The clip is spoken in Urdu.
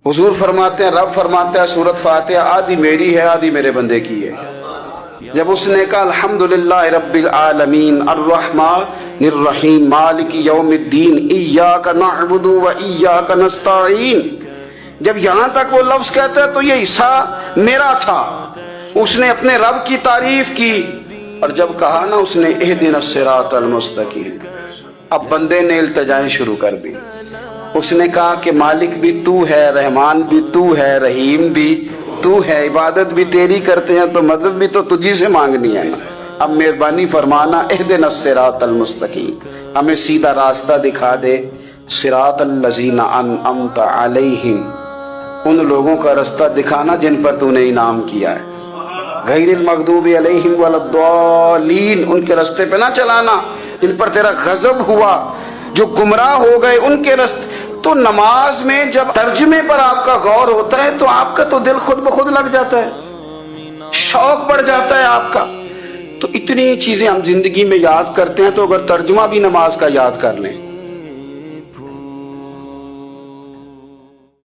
حضور فرماتے ہیں، رب فرماتا ہے سورۃ فاتحہ آدھی میری ہے آدھی میرے بندے کی ہے۔ جب اس نے کہا الحمدللہ رب العالمین الرحمن الرحیم مالک یوم الدین ایاک نعبد و ایاک نستعین، جب یہاں تک وہ لفظ کہتا ہے تو یہ حصہ میرا تھا۔ اس نے اپنے رب کی تعریف کی، اور جب کہا نا اس نے اہدنا الصراط المستقیم، اب بندے نے التجائیں شروع کر دی۔ اس نے کہا کہ مالک بھی تو ہے، رحمان بھی تو ہے، رحیم بھی تو ہے، عبادت بھی تیری کرتے ہیں تو مدد بھی تو تجھی سے مانگنی ہے نا، اب مہربانی فرمانا اہدنا الصراط المستقیم، ہمیں سیدھا راستہ دکھا دے، صراط الذین انعمت علیہم، ان لوگوں کا راستہ دکھانا جن پر تو نے انعام کیا ہے، غیر المغضوب علیہم ولا الضالین، ان کے راستے پہ نہ چلانا جن پر تیرا غضب ہوا، جو گمراہ ہو گئے ان کے راستے۔ تو نماز میں جب ترجمے پر آپ کا غور ہوتا ہے تو آپ کا تو دل خود بخود لگ جاتا ہے، شوق بڑھ جاتا ہے آپ کا۔ تو اتنی چیزیں ہم زندگی میں یاد کرتے ہیں، تو اگر ترجمہ بھی نماز کا یاد کر لیں